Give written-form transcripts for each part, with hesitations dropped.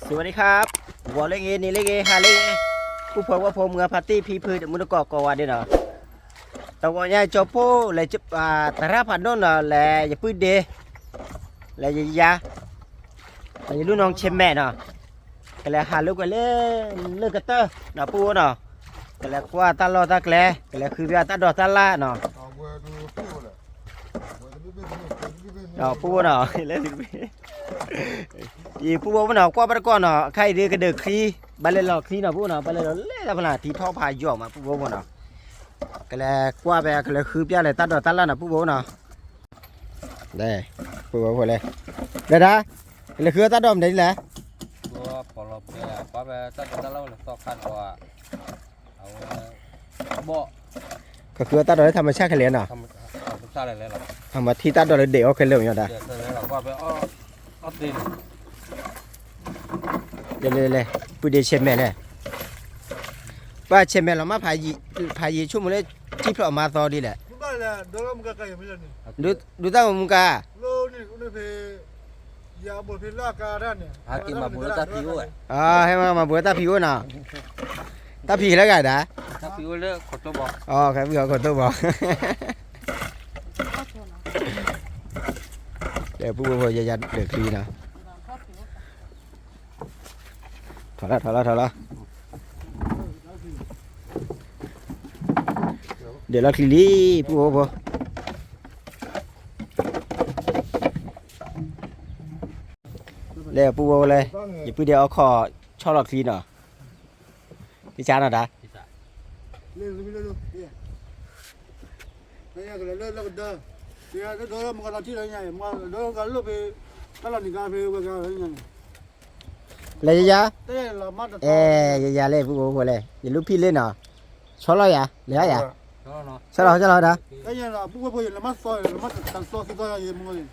สวัสดีครับวอลเล่เงนี่เล่เงฮาเล่ผู้พบว่าผมเงาพาร์ตี้พีพืชมุนกอกว่าเด้เนาะแต่ว่าเนี่ยจอโป้เลยจะตราพันโน่นเลยจะพื้นเดเลยจะยาเลยลูกน้องเชมแม่เนาะก็เลยหาลูกกันเลิกกันเตอร์เนาะปูเนาะก็เลยกว่าตลอดตะแกลก็เลยคือว่าตาดอตาล่าเนาะเนาะปูเนาะเลยสิอีปูว่าเนาะกว่าประกอบเนาะใครเดือก็เดือคลีบาเลหลอกคลีเนาะปูเนาะบาเลหลอกเล่ละพลังที่ท่อพายย่อมาปูว่าเนาะก็เลยกว่าไปก็เลยคือเปียเลยตาดอตาล่าเนาะปูว่าเนาะได้ปูว่าเลยเด้อก็เลยคือตาดอมได้แหละตัวปลอบเนี่ยป้าไปตั้งแต่เราเลยต่อขั้นตัวเอาบ่ก็คือตาดอธรรมชาติแค่เลี้ยงเนาะทำชาติอะไรหรอทำมาที่ตาดอเดี๋ยวแค่เลี้ยงอย่างเดียวเดี๋ยวเลยหรอว่าไปอ้อดินเดี๋ยวเลยปูเดชเชมแม่เลยว่าเชมแม่เรามาพายชั่วโมงเลยที่พอมาต่อดีแหละดูตั้งมุกาอย่าบดพิลากาด้านเนี่ยหากินมาบัวตาผิวให้มาบัวตาผิวน่ะตาผิวแล้วไงด่าตาผิวเลยขดตัวบอกครับพี่ขอตัวบอกเดี๋ยวผู้บริโภคยัดเดือดคลีนะถอดละเดี๋ยวเราคลีผู้บริโภคเลยปูโบเลยอย่าพูดเดี๋ยวเอาคอชอบหลอกทีเนาะพี่ชาหน่อยนะเล่นไม่เล่นเนี่ยเนี่ยก็เล่นแล้วก็เดินเนี่ยก็เดินมันก็เราที่ไหนเนี่ยมันเดินกันลูกไปก็เราหนีกันไปกันอะไรเงี้ยเลยยะยาเลยปูโบเลยอย่าลูกพี่เล่นเนาะชอบเราอย่าเหลืออย่าชอบเรานะไอ้เนี่ยเราปูโบอยู่แล้วมาซอยแล้วมาตัดซอยที่ตัวยังมึงเลย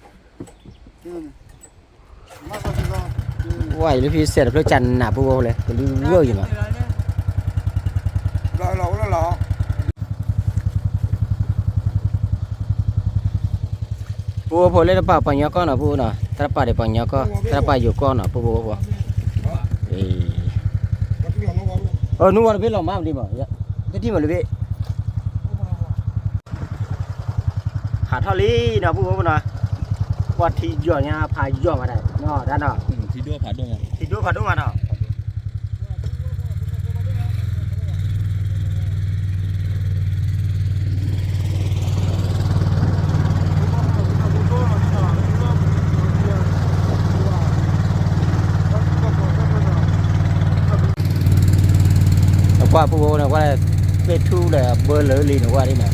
ว่าลูกพี่เสร็จแล้วจันหนาปูโบเลยจะดูเยอะอยู่มั้งรอปูโบเลยนะป่าปัญญาก้อนนะปูเนาะถ้าป่าเดี๋ยวปัญญาก็ถ้าป่าอยู่ก้อนนะปูโบนู่นวันพี่ลองมาดีมั้ยจะที่มันเลยพี่หาเท่านี้นะปูโบนะว่าที่ย่อเนี่ยพายย่อมาได้เนาะด้านเนาะที่ด้วยผาด้วยที่ด้วยผาด้วยมาเนาะว่าปูโบนะว่าเฟทูเลยเบอร์เลยลีนว่านี่นะ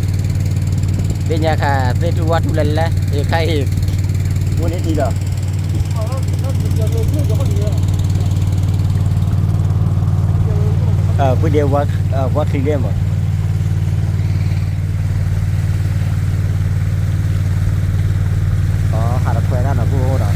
เป็นยาค่ะเฟทูว่าทุเรศแล้วใครวันนี้ดีเหรอพูดเดียวว่าคลีเรียมหาตะควายด้านหน้าปูโบเนาะ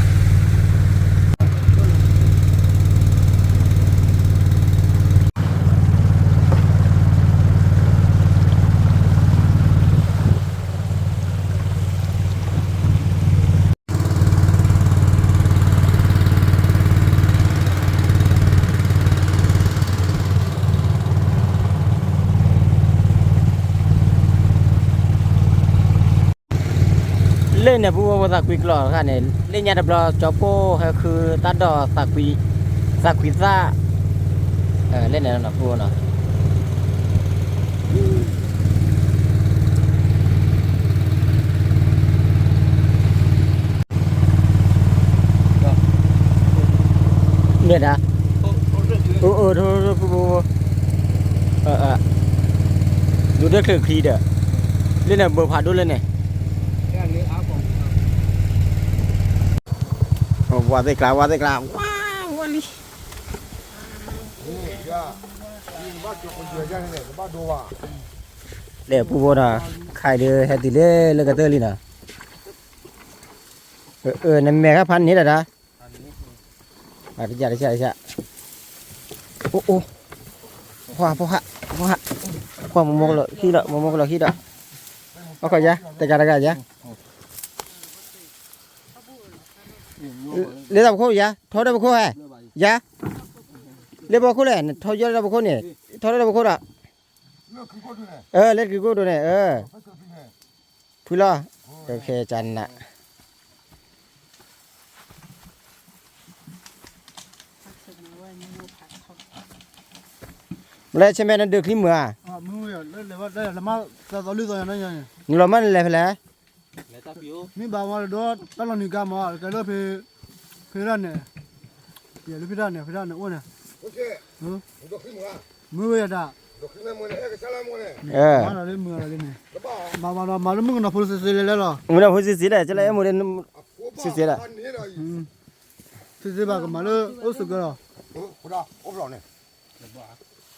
เล่นเนี่ยผู้ว่าสักวิกหล่อค่ะเนี่ยเล่นยาดับล้อจอโป้คือตัดดอสักวิซ่าเล่นเนี่ยนะผู้เนาะเนี่ยนะโทษผู้ดูได้เครื่องคลีเด้อเล่นเนี่ยเบอร์ผ่านด้วยเลยเนี่ยว่าได้กล่าวว้าววันนี้เดี๋ยวผู้บริหารขายเดือเฮติเล่เลิกเตอร์ลีน่ะนั่นแม่ครับพันนี้แหละนะได้จ้ะโอ้พ่อมองเลยขี้ละเอาก่อนจ้ะแต่การอะไรจ้ะเดี๋ยวทำโค้ยยะทอดได้ไหมโค้ยยะ လေဘခုလေထော်ရတဲ့ဘခုနေထော်ရတဲ့ဘခုလား 那可过去呢， လက်ကူကိုတို့နေ不可以呢。 ဖူလားโอเคจันน่ะမလဲချမဲနဲ့ဒုခိမွာ 啊，没有，那嘛，早绿早那样。 နူလမန်လဲဖလဲ လေတာပီယို 你爸妈多，到了你干嘛？在那陪人呢，也是陪人呢，我呢。不是，嗯，我都黑么？没有呀，都黑么呢？那个啥来么呢？妈那里没那里呢。这把妈都没跟那police来了。 ငါဟိုစစ်စစ်လဲကျလဲမို့လဲ 我爸是谁的喊你了，嗯，这把个马路20个了。不知道，我不知道呢。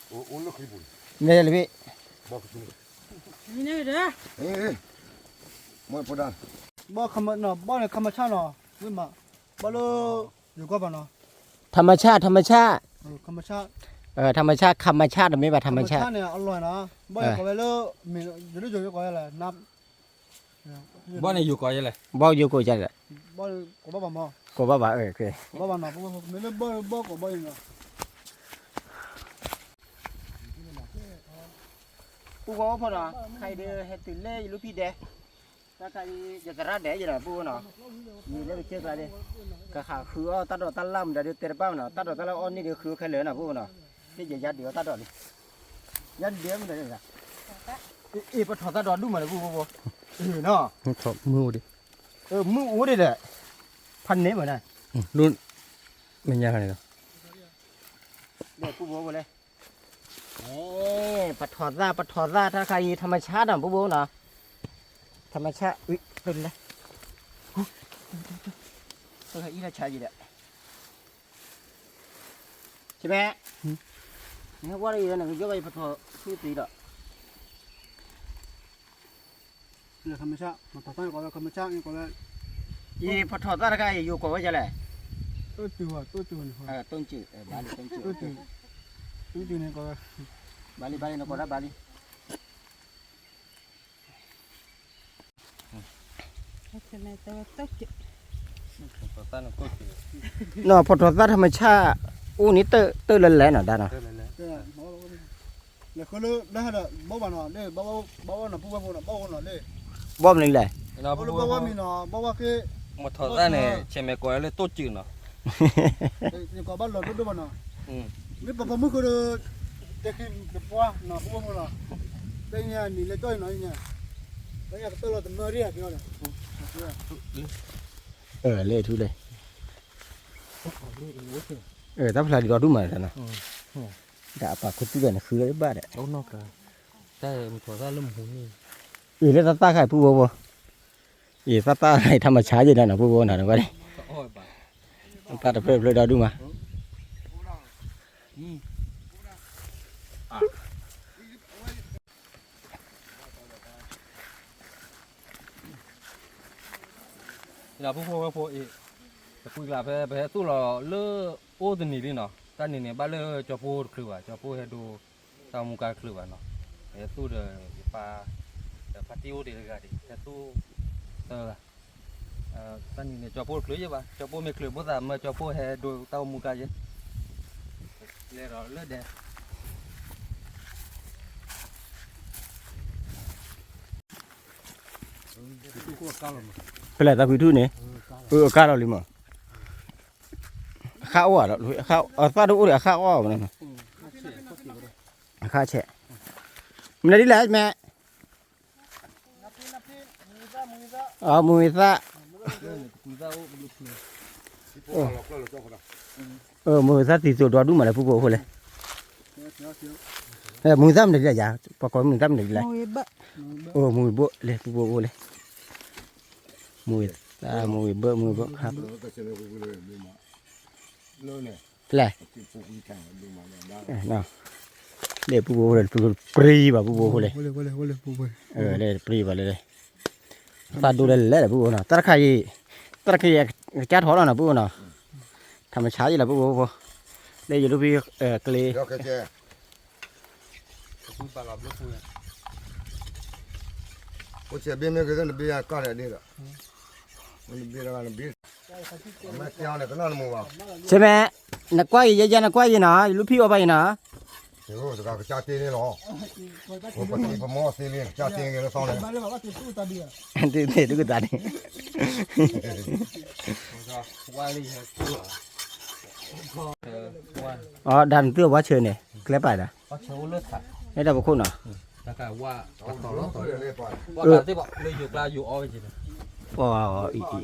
我那可以不？ နေလေပြီ 我不知道。你那个哎，我不知道。妈看嘛那，妈那看嘛差了，为嘛？马路有个吧呢？ ธรรมชาติธรรมชาติ 看嘛差。 ธรรมชาติธรรมชาติไม่ว่าธรรมชาติ 呢，อร่อยนะบ่อยกว่าแล้วมีอยู่ด้วยอยู่กว่าแล้วนับ บ่เนี่ยอยู่ก่อนยังไง ဘောယူကိုကြတယ် บ่ก็บ่บ่มา ကိုဘာပါโอเค บ่บ่นะบ่มีเลยบ่ก็บ่อยู่นะ ปูก็พอนะใครเด้เฮ็ดติเลลูกพี่เด้ถ้าใครจะกระเด้อยู่นะปูเนาะมีเลยเช็คละเด้ก็ขาคือตัดดอกตัดลำเดี๋ยวเตะเป้าเนาะตัดดอกตัดลำอ่อนนี่เดี๋ยวคือใครเหลือนะปูเนาะนี่จะยัดเดี๋ยวตัดดอกนี่ยัดเดี๋ยวมันได้ยังไงปะถอดตัดดอกดูมาเลยปูเนาะ ถอดมือดิ มือโอ้ดิแหละพันเนี้ยเหมือนน่ะ รุ่นไม่ยากเลย เดี๋ยวปูโบเลยปะถอดซาถ้าใครธรรมชาติอ่ะปูโบเนาะธรรมชาติอุ้ยเป็นไรตัวใครอีน่าชาอยู่แหละใช่ไหมนี่ว่าอะไรนะยกไปปะถอดซื้อตีละ เนี่ยธรรมชาติมาต่อไปก็ธรรมชาตินี่ก็แล้ว อีปะถอดซาถ้าใครอยู่ก่อนว่าจะไร ตัวจืดนี่ ต้นจืดบาลีต้นจืด ตัวจืดนี่ก็ บาลีนกระบาลี ใช่ไหมตัวตก ต่อต้านก็คือ เนาะปะถอดซาธรรมชาติอู้นี่เตอร์แหลๆเนาะด้านเนาะ เนี่ยเขาเลยได้ฮะบ่บ่น่ะเลยบ่น่ะผู้บ่น่ะบ่น่ะเลย บ่มันเลย เรา บ่บ่ว่ามีน่ะบ่ว่าคือ มาถอดต้านเนี่ยเชมก่อนเลยโต๊ะจืดเนาะ นี่ก็บ้านเราดูบ่น่ะ นี่ปะมึงก็เด็กเด็กว่าน่ะผู้บ่น่ะได้เนี่ยนี่เลยจ้อยหน่อยเนี่ยได้เนี่ยก็ตัวเราตำเรียกเนาะ เละทุเลยถ้าพลาดก็ดูมาแล้วนะด่าปากคุณตู้เนี่ยคืออะไรบ้าเนี่ย โอ้นอกกันแต่มันถอดต้านลุ่มหูนี่ แล้วตาใครผู้บ่ตาให้ธรรมชาติอยู่นั่นนะผู้บ่น่ะก็ได้ โอ้ยบ้า ตาตะเพิ่มเลยดาดูมา เราพวกเอแต่คุยกับไปตู้เราเลือโอ้ตัวนี้ดิเนาะตอนนี้เนี่ยบ้านเลือจะพูดคือว่าจะพูดให้ดูตามมุกการคือว่าเนาะแต่ตู้เดปลาแต่ปาติโอเดกันดิแต่ตู้ตอนนี้เนี่ยจะพูดคือยังไงจะพูดไม่คือเพราะแต่เมื่อจะพูดให้ดูตามมุกการยังเลยเราเลือดแดง เปล่าตาคุยทูเนี่ยก้าเราลิมข้าวอ่ะข้าวฟาดูอะไรข้าวอ่ะมันข้าวแฉะมันได้แล้วแม่มือซะมือซะติดตัวดูมาเลยผู้บ่เลยมือซ้ำเลยจ้ะปากมือซ้ำเลยเลย มวยบะ มือบ่เลยผู้บ่เลยมือมือเบอครับ ก็จะเลยไปเลยดูมาเลยเนี่ย แหละ ที่ปลูกมีแข่งดูมาเนี่ยได้ เนาะเด็กผู้บ่เลยปรีบ่ผู้บ่เลย Bolehผู้บ่ เลยปรีบ่เลยตาดูเลยผู้บ่เนาะตะไคจัดหอเนาะผู้บ่เนาะธรรมชาติอยู่แล้วผู้บ่เลยอยู่รูปกะเล เดี๋ยวแกจะ คุยปลาหลับลูกคุย 我这边那个人别干了那个，我别那个别，我们讲的跟那么吧， ใช่ไหม na quay ya ya na quay gì nè lúc phi vào bay nè เดี๋ยวจะกจ้าตีนี่หรอโอ้ปฏิปโมสีนี่จ้าตีนี่เราซ้อนเลย มาเลยบอกว่าติดตู้ตาเดียว thế thế tôi cứ tạt đi ว่าเลยตัวว่า đàn tiêu quá trời này cái bài đó ว่าเชลเลือดสัตว์ cái đâu có khôn à แล้วก็ว่าตัดต่อแล้วต่อ เรื่อยๆไป ว่าการที่บอกเลยอยู่กลางอยู่อ้อยจริง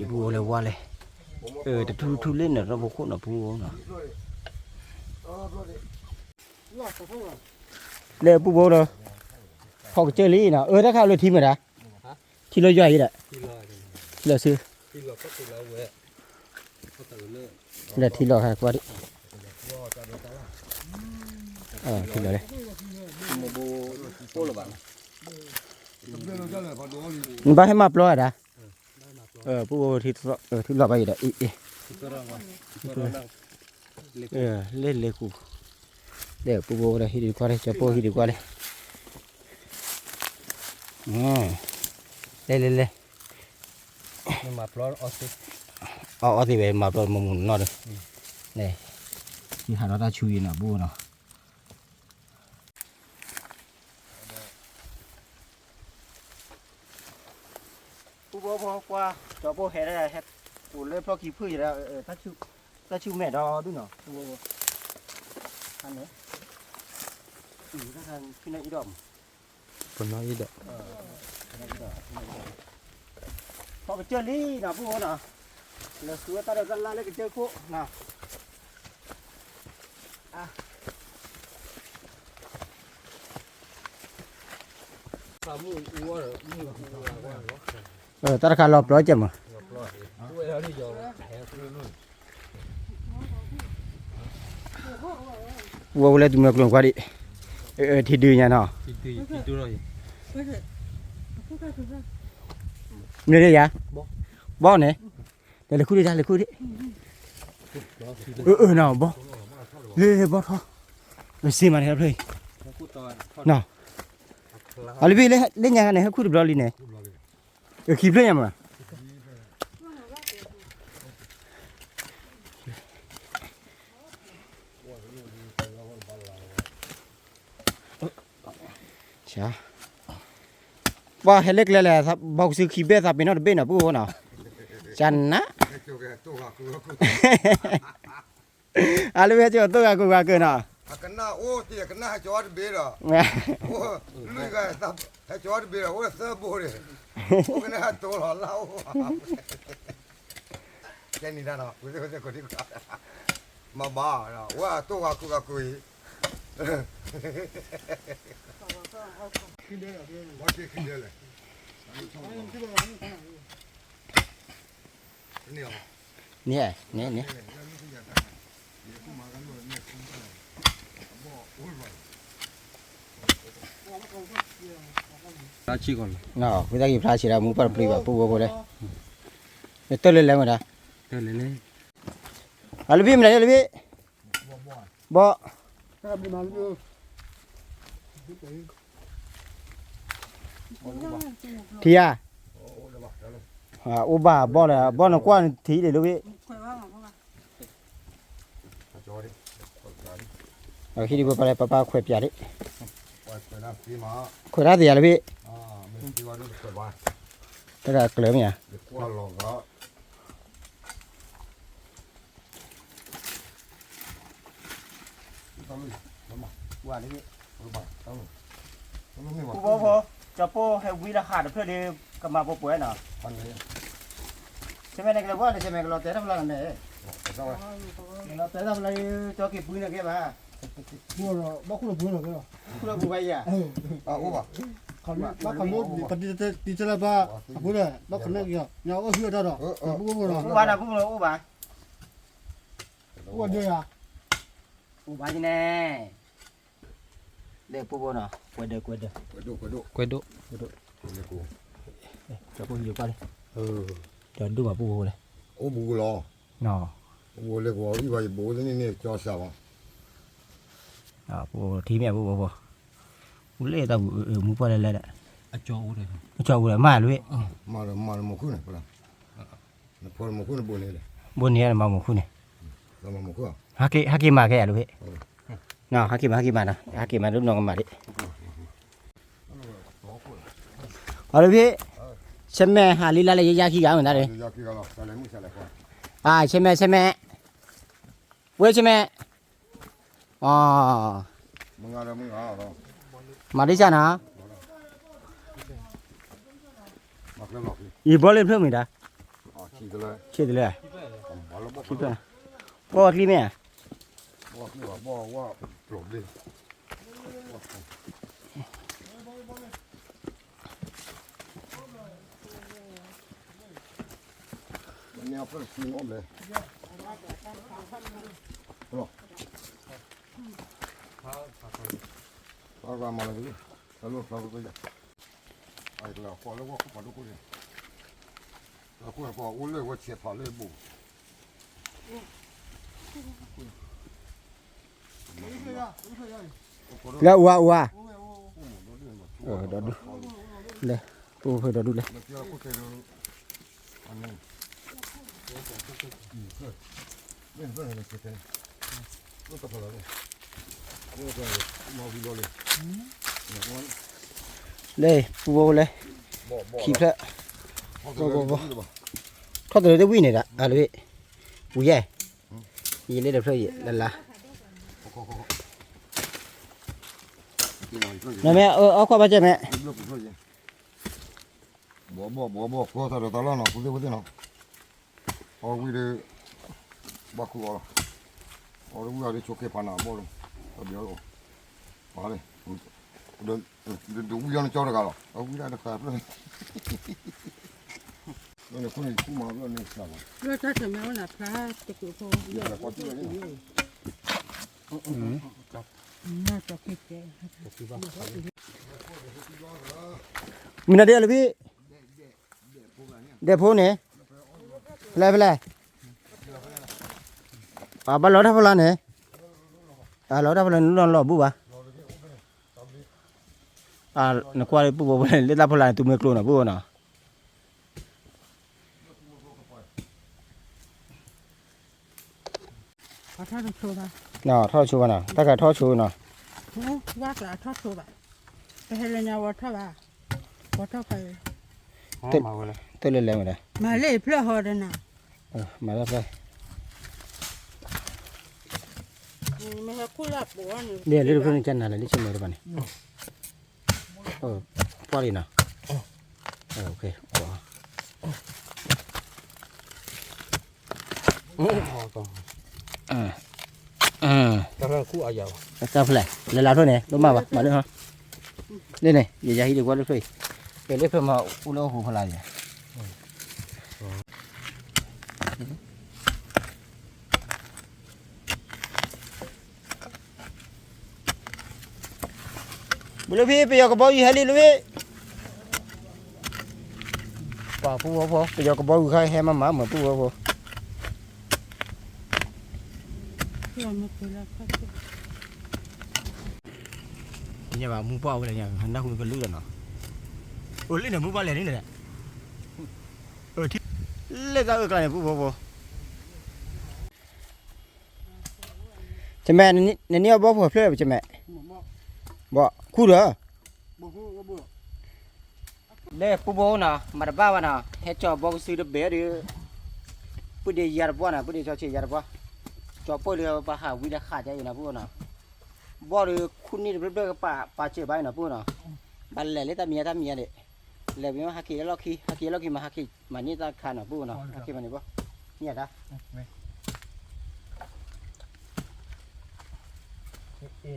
ý bùa là qua này để thu lên là nó vô khôn là bùa nó lệ bùa rồi họ chơi lý nào đã khaoเลยทีมrồi đãทีเราย่อยđấy ที่ลอย ทีเราซื้อ ที่เราก็ตีเราเว้ยก็ตื่นเลย làทีเราหากว่าดิทีเราเลย โมโบโป้หรือเปล่า มันบ้าให้มาปล่อยได้ผู้ที่ที่เราไปอยู่ได้อี ที่ก็ร้องว่าที่ก็ร้อง เล่นเลยกูเดี๋ยวผู้เลยที่ดีกว่าเลยจะผู้ที่ดีกว่าเลยเล่น นี่มาปลอดออสติ เอาที่ไปมาปล่อยมุมนอนเลยนี่ที่หาเราได้ช่วยนะบูเนาะผู้บ่พอกว่าจะผู้เห็นได้เฮ็ดกูเลยเพราะขี้พื้นอยู่แล้วถ้าชื่อแม่ดอด้วยเนาะผู้บ่อันนี้ถ้าทางพี่นายอีดอม คนน้อยอีเด็ก พอไปเจอลี่นะผู้บ่เนาะแล้วคือตาเดียวกันละเลยก็เจอคู่นะ ปลาหมูอ้วนหมูอ้วน ตาราคารอบร้อยจังมั้ง ด้วยแล้วนี่ยอมแพ้ขึ้นนู่น วัวเลยตัวเมียกลงกว่าดิที่ดื้อเนี่ยเนาะ ที่ดูเลย เนี่ยยะบ่เนี่ยเดี๋ยวเลยคุยดิเลยคุยดิเนาะบ่เลยบ่ท้อเลยซีมันครับเลยเนาะอะไรพี่เล่นยังไงเนี่ยคุยบอลลีเนี่ยคีบเล่นยังไงช้าว่าเฮเล็กเลยแหละครับบอกซื้อคีบเบ้สับเป็นอะไรเป็นอ่ะพูดว่าเนาะจันนะอะไรเว้ยเจ้าตัวกูว่าเกินอ่ะ กันหน้าโอ้ที่กันหน้าจอดเบียร์โอ้ลุยกันตับให้จอดเบียร์โอ้เสือบุรีโอ้กันหน้าตัวหล่อเล่าแค่นี้นะเนาะกูจะคนที่มาบ้าเนาะว่าตัวกูก็คุยว่าที่ขึ้นเยอะเลยนี่ เนี่ย ปลาชีก่อน เนาะพี่ตากีพลาชิรามูปาปรีบะปูบ่เลยเตเลยแล้วมั้ยดา เดินเลย อะไรพี่มันอะไรพี่บ่ ถ้าเป็นมันอยู่ ทีอ่ะอุบาบ่เลยบ่นกว่าทีเลยลูกพี่ ข่อยว่าของว่า จอดดิ เอาคิดดีบ่ไปเลยป้าขวยปยาดิ ว่าเป็นน้ำซีมา ขวยราติอะไรพี่ ไม่ที่ว่าดูเกิดว่า ตะกะเกลือมั้ย ว่าหลงก็ต้องลุยมา ว่าดิพี่ มาต้องลุยต้องลุยมา ปูบ่จะโปให้วิราคาเพื่อดีก็มาบ่ป่วยเนาะ พันเลย ใช่มั้ยเนี่ยก็ว่าใช่มั้ยก็เราแต่ทำอะไรกันเนี่ย ต้องไป เราแต่ทำอะไรจอกี่ปุ้ยนะแกบ่า บัวเราบ้าคุณบัวเราก็ คุณเราบุไปอ่ะ โอ้บ่ เขาบ้าเขาโน้ตปฏิเสธดิฉันละบ้าบัวเลยบ้าคนนั้นกี่เนี่ยก็เชื่อได้หรอบัวบัวเรา อุบานะกูเราอุบา บัวเดียว อุบาจีแน่เด็กปูบ่เนาะกวดเด้อกวดเด้อ กระดูกกระดูก กวยดุ เนี่ยกู จะปูอยู่ป่ะเดินดูมาปูเลย โอ้บูรอ เนาะ บูเล็กว่าอีว่าบูนี่จอสาว ปูทีแม่ปูบ่ปูเล่ตามูป่ะเลยแหละ อาจอเลย จอกูเลยมาลุย มาหมกขึ้นปะล่ะพอหมกขึ้นบูนี่เลย บนนี้มาหมกคุณนี่ Lama mo ko. haki ma ke ya lu he no haki ma no haki ma lu no ma di alo bi cheme ha li la le ya ki ga ma da de Ya ki ga la, sale mu sale ko. cheme we cheme Mga ra mga ro. ma di cha na Makle lo ki. yi bo le phlo mi da Chi de la. che de le Ba lo bo. chi to bo kli me Bo ki wa bo wa pro de. Ni a per si no le. Ro. Ba ma le ki. Salu sa ko ya. Ai la ko le wo ko pa do ko le. La ko ko o le wo che pa le bu. la wa do du le pu phe do du le Lo que ko te do. Ani. Ven, ven, que te. No te puedo ver. No te puedo. No vi lo le. le pu bo le Bo bo. ki phla Bo. ထောက်တယ်တဲ့ဝိနေတာအဲ့လိုဝူရဲ့ဒီလေးတော့ဖြတ်ရလာလာနမေအောက်ခွာပါချက်မဲ့ Bo bo bo bo. Ko ta do ta la no. Ku de no. O wi de ba ku ora. O wi de choke pa na bo lo. O bi lo. Vale. De wi no chora ga lo. O wi da ka. No ku ni ku ma lo ni sa ba. รถถ้าจะแม้ว่าหนักพระตะกุโพเยอะน่าจะคิดแก มินาเดียเลยพี่เดี๋ยวพูดเนี่ยไปเลยบ้านเราถ้าพลานเนี่ยเราถ้าพลานนู่นรอบุบะนักว่าบุบบุบเลยเล่นถ้าพลานตุ้มเมกโลนะบุบนะ ขอทอดโชว์ป่ะ น่ะทอดชูป่ะน่ะถ้าเกิดทอดชูน่ะ ว่ากละทอดโชว์ป่ะไปให้เรียนวัดทอดป่ะวัดทอดไป ตัวเล็กๆมาเลย มาเล่เพื่อหอดนะ มาแล้วไป ไม่ให้คู่รับบัวนี่ เนี่ยเรื่องเรื่องจันน่ะเลยนี่ชิมเลยป่ะเนี่ยพอดีนะโอเคแต่ละคู่อายาว sao phải là thôi này đúng mà bà nữa hả đây này giờ ra đi được qua được rồi cái đấy phải mà u lâu hồ phải là gì bữa bây giờ có bao nhiêu hay đi luôn bà phu bây giờ có bao nhiêu khai hay mà mà phu เพื่อไม่เคยรับข้าว nhà bà mua bao này nhà hắn đang còn lưỡi rồi nó lưỡi này mua bao này này thì lưỡi ra cái này phu cha mẹ này bao phở phơi cha mẹ bỏ khu đó đây phu nè mà ba nè hết cho bao sư được bé đi bữa đi giờ bao nè bữa đi cho chị giờ bao cho bữa đi bà hà vi đã khá chạy nè phu nèบ่เลยคุณนี่เรื่อยๆป่าเจ็บไปนะพูดเนาะบันเลยตาเมียเลยเลยพี่มาฮักกี้แล้วล็อกมาฮักกี้มานี่ตาขานะพูดเนาะฮักกี้มานี่บ่เนี่ยนะ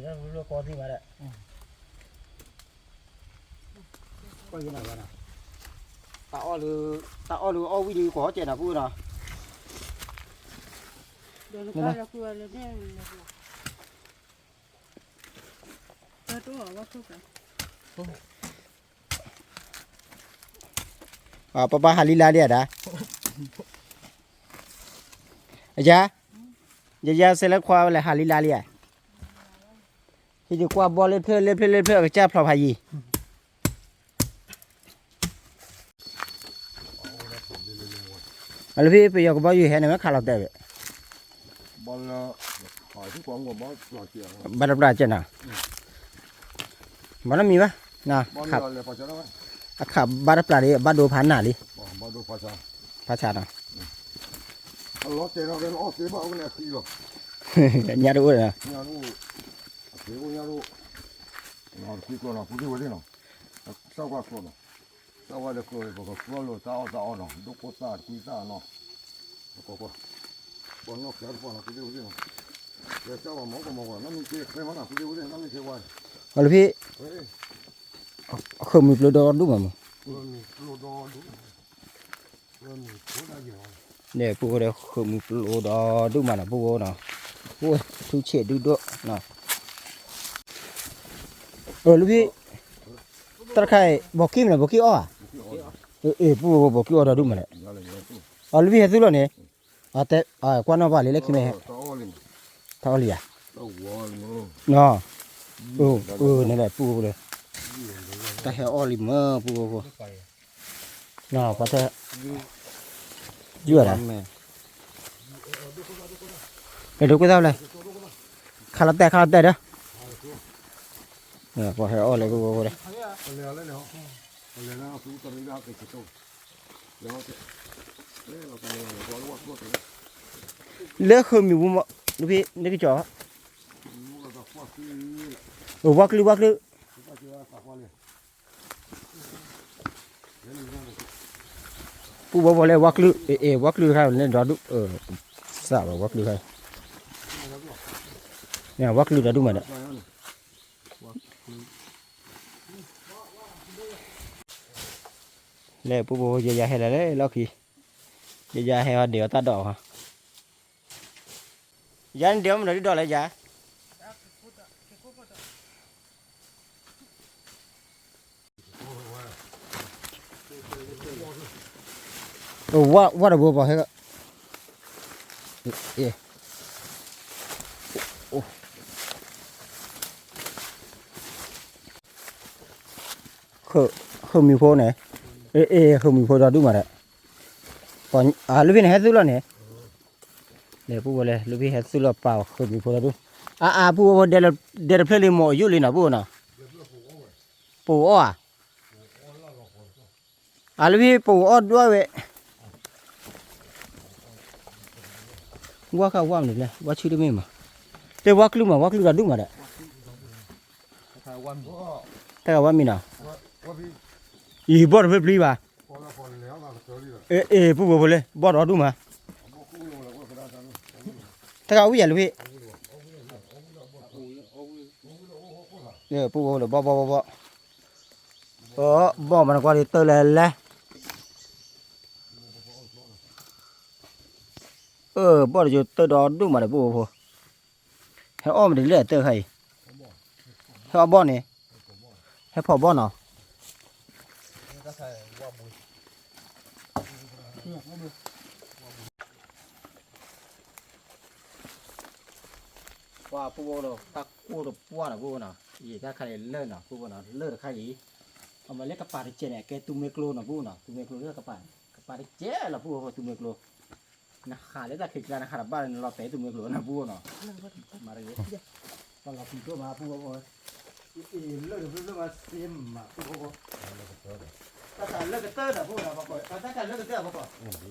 แล้วรู้ก่อนที่มาแล้วก็ยังไงวะนะตาอ้อหรืออ้อวิดีโอขอเจ็บนะพูดเนาะ เดี๋ยวก็เราคุยเลยเนี่ยตัวว่าทุกข์ป้าหาลีลาเดียดาอาจารย์เสร็จแล้วคว้าอะไรหาลีลาเลียที่จะคว้าบอลเล่นเพื่อก็จะพลาดพายีอะไรพี่ไปยกบอลอยู่เห็นไหมขาเราแต่แบบ บอลละหายที่กองกว่าบอลหลายเสียง บัตรปลาเจ้าน่ะมันมีปะน่ะ บอล ขับ เลยภาษาอะไร ขับบัตรปลาดิบัตรดูพันหน่ะดิ บอลดูภาษา ภาษาน่ะ ล้อเตะเราเดินอ้อเตะบ้าเอาเนี่ยขี้หรอก ญาติรู้เลยนะ เนี่ยรู้เตะกูเนี่ยรู้นอนขี้ก่อนนะกูดูดิเนาะเศร้าก็กลัวเนาะเศร้าว่าเด็กเลยก็กลัวเลยตาเอาเนาะดูโคตรคุยตาเนาะก็บอลนอกแขนบอลนะกูดูดิเนาะเดี๋ยวเจ้าว่าหมอก็บอกว่านั่นมีเกล็ดใครมันนะกูดูดินั่นมีเกล็ดไว้ เอาเลยพี่ เฮ้ย เขามีปลาดอดูมั้ง โลดอดูโคตรได้เยอะ เนี่ยพวกเดี๋ยวเขามีปลาดอดูมั้งนะพวกน่ะโอ้ยทุเฉดดูด้วยน่ะลูกพี่ตะไคร้บอกกี้มั้ยบอกกี้อ้อพวกบอกกี้อ้อดอดูมั้งเลยลูกพี่เห็นสุดแล้วเนี่ยแต่กวนน้ำปลาเล็กๆใช่ไหมท้าวเลียน่ะนี่แหละปูเลยแต่เฮออลิมปูน่ะปะเถอะเยอะนะเดี๋ยวดูก็ได้เลยขาลับแต่เด้อเนี่ยพอเฮออเลยกูเลย เลยนะฟูตอนนี้เราไปกินตัวแล้วเราไปเราวัดวัดเลย เลือกคือมีบุ้มลูกพี่นี่ก็จ่อวักลือปูบอกเลยวักลือวักลือใครเล่นดอดุทราบวักลือใครเนี่ยวักลือดอดุมันอ่ะเลยปูบอกยาให้แล้วเลยล็อกขี้ยาให้ว่าเดี๋ยวตัดดอกฮะยันเดี๋ยวมันได้ดอกเลยยาว่าระบบบอกให้ก็เขามีโพไหนเขามีโพดอดูมาแล้วก่อนลูกพี่เห็นสุดแล้วเนี่ยเดี๋ยวพูดเลยลูกพี่เห็นสุดแล้วเปล่าเขามีโพดอดูพูดว่าเดี๋ยวเพลย์หมออยู่เลยนะพูดนะปูอ้อลูกพี่ปูอ้อด้วยเว้ยว่าเขาว่าหนึ่งเลยว่าชื่อได้ไหมมาแต่ว่าคลื่นมาดอดูมาแล้วแต่ว่ามีนะอีบอดเว็บลีบ่าพูดเลยบอดรอดูมาถ้าเขาวิ่งลูกพี่พูดเลยบ่มันกว่าที่เตอร์เลยบ่ได้อยู่เตอร์ดอดูมาเลยพูดให้อ้อมได้เลื่อยเตอร์ให้เอาบ่นี่ให้พอบ่เนาะว่าผู้บ่ดอกตักผู้ดอกปัวน่ะผู้น่ะอีถ้าใครเลิศน่ะผู้น่ะเลิศใครอีเอามาเล็กกระป๋าเจเนี่ยแกตุ้มเมโกลน่ะผู้น่ะตุ้มเมโกลเลือกกระป๋าเจล่ะผู้ตุ้มเมโกลนะขาเลยแต่คิดนะขาบ้านเราเตะตุ้มเมโกลน่ะผู้น่ะมาเลยตอนเราพิจารณาผู้บ่เลิศมาเสียมมาผู้บ่ถ้าการเลิกกระเตอร์น่ะผู้น่ะบ่ก่อนถ้าการเลิกกระเตอร์บ่ก่อน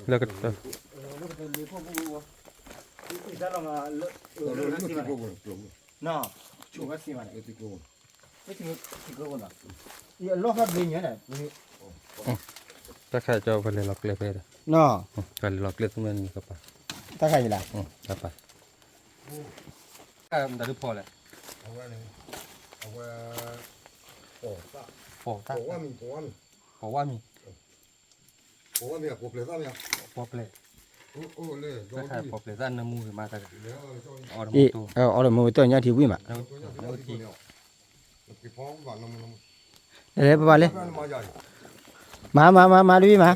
เลิกกัน เลิกกระเตอร์เลยผู้บ่อีถ้าเรามาเลิกเนาะชูก็สิมาเนี่ยไม่ถึงก็น่ะอีโลกบินเนี่ยน่ะ ถ้าใครจะไปเล่นล็อกเล่ไปเลย เนาะ ไปล็อกเล่ตรงนั้นก็ไป ถ้าใครล่ะ ก็ไปมันได้พอแหละ เอาไว้นี่เอาไว้พอ ว่ามี พอว่ามี อะกูเปลี่ยนอะไร พอเปล่า โอ้เลย ถ้าใครพอเปล่าด้านน้ำมูกมาแต่ออด อี ตัว เอาเลยมือตัวเนี่ยที่วิ่งมา แล้วที กี่ฟองบ้านน้ำมัน เดี๋ยวไปเลย มาใหญ่ มาดูมา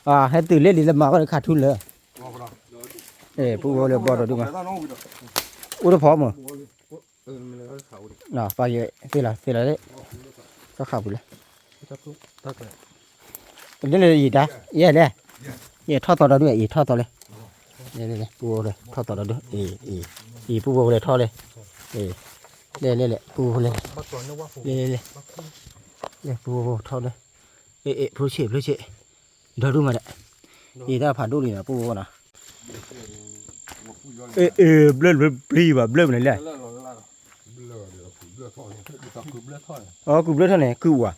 โล ให้ตื่นเล่นดีแล้วมาก็ขาดทุนเลย มาปะ ผู้บ่เลยบ่ดูมาอุดพอมั้งเนาะไปเยอะสิล่ะเลยก็ขับไปเลย ถ้าเกิด เดี๋ยวเลยอีกนะเย่เลยเย่ทอดต่อด้วยอีทอดต่อเลย นี่ปูเลยทอดต่อเราด้วยปูโบเลยทอดเลยเลยปูเลย bắt tuần nó quá phù เลยปูทอดเลยปูเฉยเดี๋ยวดูมาเนี่ยนี่ถ้าผ่านดูนี่นะปูนะเบลอปรีแบบเบลอเลย lơ rồi Bữa thôi. tập cướp lơ thôi อ๋อกูเบลอเท่าไหร่กูอ่ะ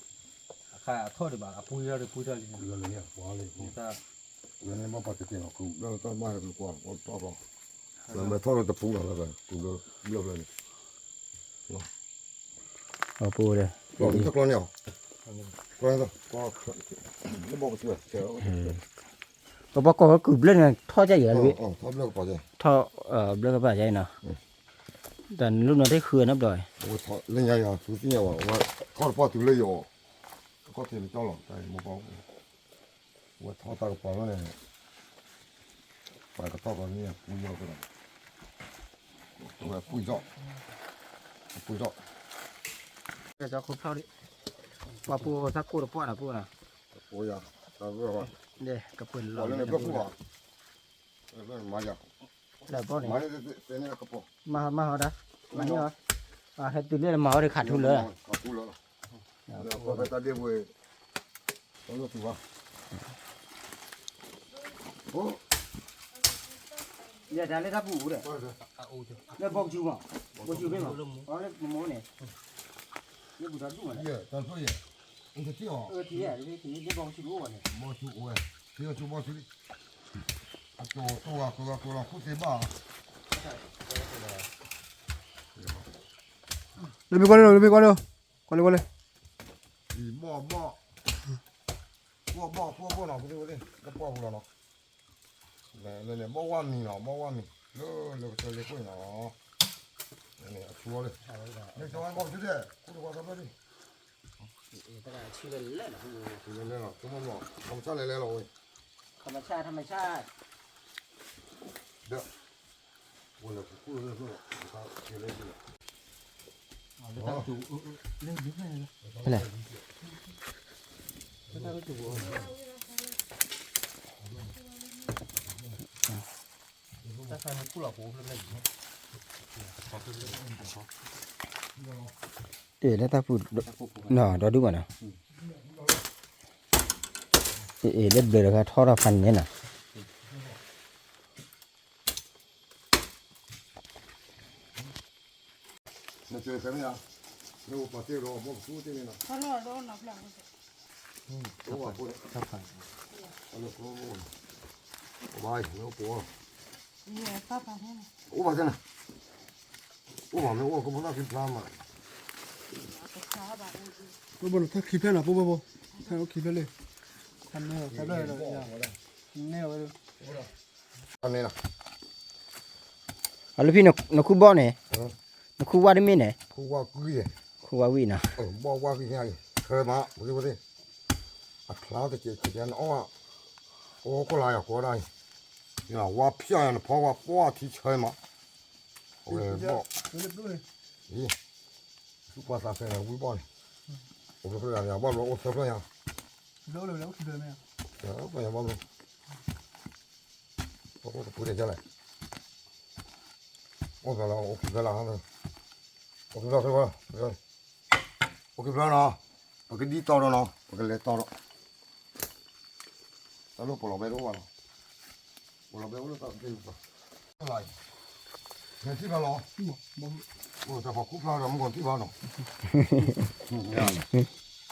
khá thôi thì bảo pui ra đi Bữa này quá lên. người ta Bữa nay mà bắt cái tiền nó cũng đâu tao mai được qua, có to không? Lần mà thôi là tập phun rồi, cũng bữa lên. อ๋อปูเลย Rồi chúng ta con nhau. Con đâu? Con nó bỏ cái chuyện. ปปก็คือเบลอเนี่ยทอดใจอยู่แล้วพี่ Thôi bữa bỏ đi. ทอเบลอก็ป่าใจเนาะแต่ลูกน้องได้คืนนับดอย Ôi thôi lên nhà rồi, chú tí nhau à, con bỏ từ lấy rồi. Có tiền cho lắm, tại một con. Ôi thôi tao bỏ nó này. Phải có to còn như pui vô cái này. Ôi pui rõ. จะครบเท่านี้ว่าปูสักกูจะป้อนนะปูนะ Ôi à, tao vừa vào. เด้กระปืนหล่อ Bỏ เล lên ย này bớt pui vào. Lên mà giờ. แล้วป้อนนี่ Mà đây đây này cái bộ. มาเอาได้มานี่เหรอให้ตื่นเรื่องมาเอาได้ขาดทุนเลย ขาดทุนเลยพอไปตาเดียวเว้ยต้องยกตัวโอ้ อย่าได้เลยถ้าปูเลย à u chứ แล้วบอกจิ๋วมั้งบอกจิ๋วไม่มั้งอ๋อแล้วมโมเนี่ยนี่ปูตาดูมั้ง ยตอนตัวเนี่ยมันจะเที่ยว ทีอ่ะนี่บอกจิ๋ววะเนี่ย บ่ชูเว้ยเที่ยวชูบ่ชูดิอ่ะตัวคู่เตบ้า Lebih kau le, kau le. อีบ่หน่อยกูดิก็บ่หัวเนาะเนี่ยบ่ว่ามีเนาะบ่ว่ามีเลยตัวเล็กเนาะเนี่ยชัวร์เลยเนี่ยจะว่าบ่ชูดิกูว่าซะดิ แต่ชื่อเล่นนะปู ชูเลยเนาะกูบ่บอกผมชอบเลยเว้ย ธรรมชาติ เด้อวันละกูเลยก็เขาเกี่ยวเลย người ta chủ lên biết này อะไร người ta có chủ ถ้าใครมันผู้หลอกผมเล่นๆ เดี๋ยวแล้วถ้าปูหน่อเราดูก่อนนะเล็ดเบลอครับทอดพันเนี่ยนะ 那这什么呀？那我把这个我煮这个呢， เขารอโดนนับหลัง 我不的， ทอดพัน 我把那锅， เนี่ยป้าพาให้นะ 我把这呢，我把那我可不那给plan嘛， ช้าบาท Kau boleh tak kipen lah, bo. Tak kipen le. Kan ne, kan le ya. Ne wa. 安尼啦， เอาลูกพี่นกคู่บ่อเนี่ยนกคู่ว่าได้ไหมเนี่ย 苦瓜贵的， คู่ว่าวิ่งนะ 毛瓜贵些的，喝嘛，不对，啊，plan的这边哦，我过来呀，过来，你看我漂亮的跑我提车嘛，我跑。 Boleh boleh. 咦，就把啥分了微包呢？我不是呀，包了我吃不呀， Boleh boleh kipen ya. 不呀包了，我补点下来，我给了，我给了哈子，我给了这个，我给了呢，我给你倒了呢，我给来倒了，倒了不老白肉完了，不老白肉倒这个，来，你这边了，我这把股票咱们管这边了。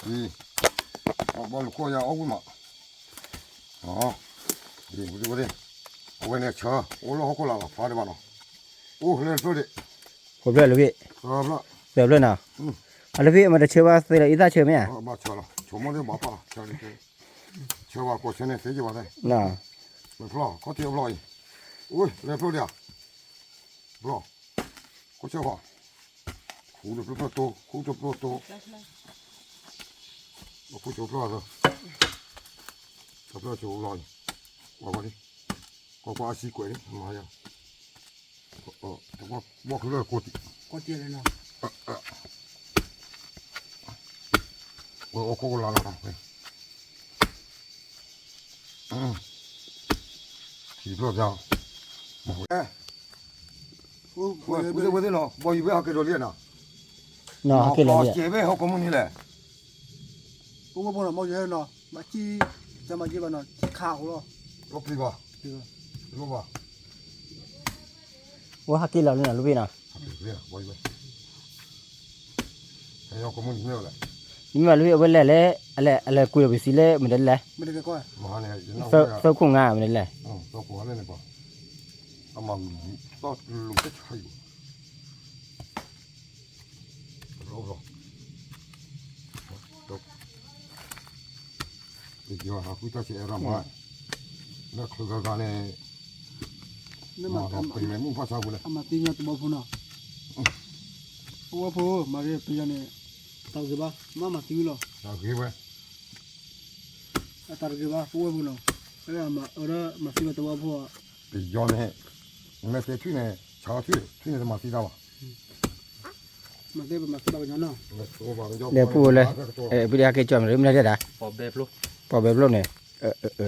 咦，我过呀，我嘛，啊，不对，我给你车，我老好过来了，发的吧了，我回来做的， ผมเลือกลูกพี่ 好了， เลือกนะเอาลูกพี่มันจะเชื่อว่าเสืออีตาเชื่อไหมอ่ะ 把车了，全部都把把车里头，车把过去呢，谁就把的， น่ะ 不了，搞丢不了，喂，来不了，不了，过去吧，苦的不多，苦的不多，我苦就不了了，这不了就不了，我的，我西鬼的，妈呀！我可乐锅底， Kau tiada na. 我过来了，嗯，洗不了， Pude no, voy a ver a que lo liena. နော်ဟကေလေ Que ve ho como ni le. ဘုံဘုံတော့မောက်ရဲနော်မကြီးကျမကြီးပါနော်ခါဟော Lo priva. Lo va. ဝါဟကေလာလို့နော်လူပြနော် Mira, voy a ver. Yo como ni me la. ဒီမှာလူပြဝဲလဲလဲအလဲကိုရပစီလဲမတယ်လဲ မတကယ်ကွာ Mahane, no. သောခုငါမတယ်လဲ No, ko hane ne ba. Ama to lu ke chai. Ro. To. Yo ha ku ta che era ma. Na khu ga ne နေ ma မှာ no pe me mu fa sa bu le. အမတင်းရတဘောဖုနော်ဘုံဘုံမာရဲပြရနေတောက်ကြပါမတီးလို့ Na ke we. အတားကြပါဘုံဘုံနော်အဲ့ဒါမှအဲ့ဒါမစီမတဘောဖု Pe yo ne. Me te tu ne. Cha tu ne ma ti da ba. မသေးပါမစီပါညနော် လဲပူလဲပြရကေကြောမရမလဲတဲ့တာ ပေါ်ဘယ်ဖလို့ ပေါ်ပဲဘလို့နေ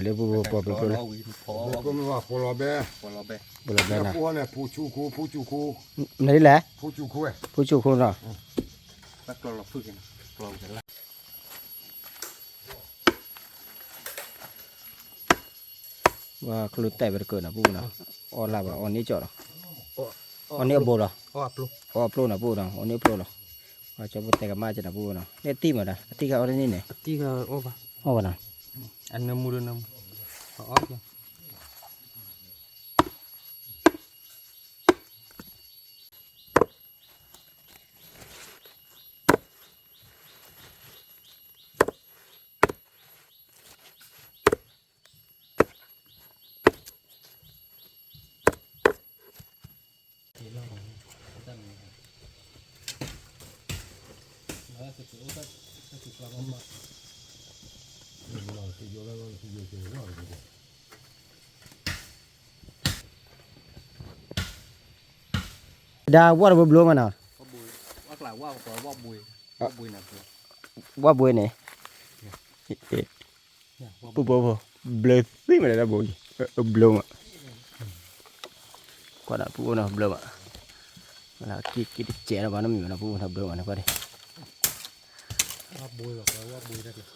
လဲပူပေါ်ပဲဘလို့လဲ ဝီပေါ် Ko me va por la be. ပေါ်တော့ပဲ ဘလို့လဲနာ Po ne pu chu ku. နေလဲ Pu chu ku e. ဖူချုခုနော် ဘက်ကတော့ဖုခင်ပေါ်တယ်လား ဝါကလူတဲ့ပဲကောနော်ပူနော်အော်လာပါအော်နေကြောတော့အော်နေဘောလား ဟောအပလို့ အော်ပလို့နော်ပူနော်အော်နေပလို့နော်ဝါချဘတဲ့ကမကြတာပူနော်နေတိမလားအတိကအော်နေနေ တီကဟောပါ ဟုတ်ပါလား အနမူရနမဟောက ဒါဝါဘဘလို့မနော် ว่ากล่าวว่าก็ว่าบุยนะคือ ဝါဘွေးနေပူပူဘလသိမလဲတော့ဘူဘလုံးကွာပူနော်ဘလုံးမလားကီကျဲတော့ဘာမှမနော်ပူနော်ဘလုံးနော်ကွာတယ် ว่าบุยหรอกว่าบุยได้เลย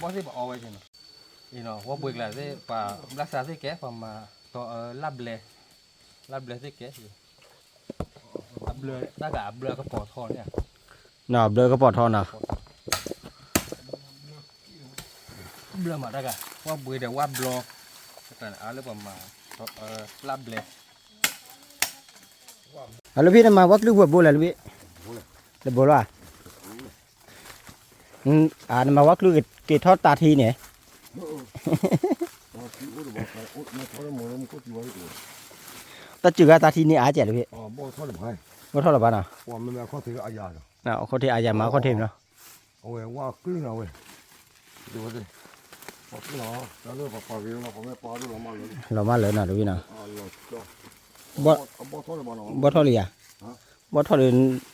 บอสที่บอกเอาไว้ใช่ไหมนี่เนาะว่าบุยกล่าวที่ป่ารักษาที่แก่ป่ามาต่อลับเลยที่แก่ลับเลยถ้ากับเรือก็ปอดทอเนี่ย နော်ဘလကပေါ်ထောင်းနော် เรือมาได้กะว่าบุยเดี๋ยวว่าบล็อกแต่อะไรป่ามาลับเลย အဲ့လိုဖြစ်နေမှာဝတ်လူဘဘလဲလူပြလေဘောလားအာနမဝတ်လူကေထောတာထီနေ တချူကတာထီနေအားကြလေပြ Oh, bo thol bhai. မထောတော့ဘာနာ Wa me me kho the aya da. နော်ခေါ်တဲ့အားကြမှာခေါ်တဲ့နော် We wa kli na we. Do de. Pa kli na. Da lo pa vi na pa me pa lo ma lo. လောမလဲနော်လူပြနော် Ah lo to. ဘော Bo thol ba no. ဘောထော်လီယာဘောထော်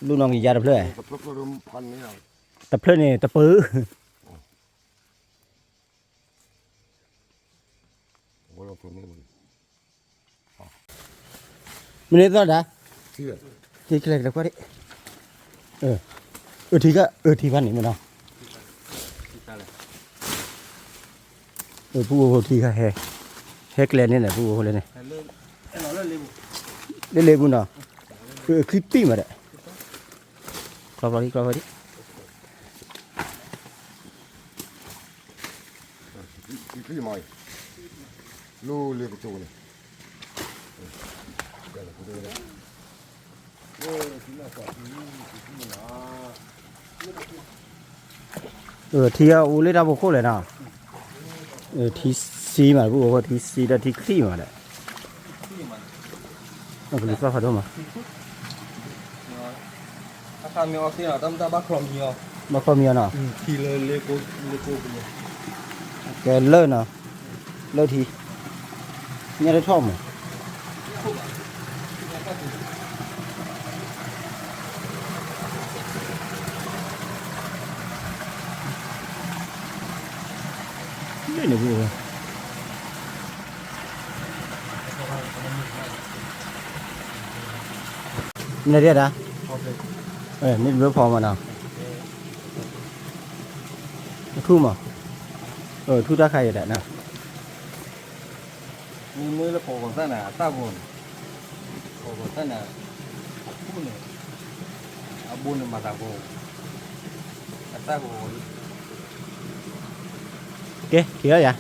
လူနောင်ကြီးရတယ်ဖလဲ Ta pluk lo pan ni na. တဖလဲနေတပူ Wo lo to ni. မနေတော့တာ Ti le. ဒီကလေးကွာဒီဒီကပါနေမနော်ပူဟိုဒီကဟဲကလေးနေပူဟိုလေးနေ အဲ့တော့လည်းလေးဘူး လေးဘူးနော်ခရစ်တီမှာတဲ့ကလော်ပါဒီ Ti mai. Lo le ko to ni.ထီကဦးလေးတော့ခိုးလဲနော်ထီစီမှာဘူးဟိုထီစီတဲ့ထီခရီမှာတဲ့ဟုတ်ကဲ့ဖတ်တော့မှာ ถ้าทำมีออกซิเนาะต้องตาบ้าคลอมมีออก မခေါ်မြနော် ทีเลยเลโก้ไปเลย ကဲလဲနော်လဲထီညရထောက်မှာနေဘူး นี่เรียดอ่ะ โอเค นี่เรือพอมาเนาะทุ่มอ่ะทุ่มได้ใครได้นะ มีมือละโผล่ก่อนซะน่ะตาบุญโผล่ก่อนซะน่ะบุญเนี่ยเอาบุญมาตาบุญตาบุญ โอเคเขียวอย่า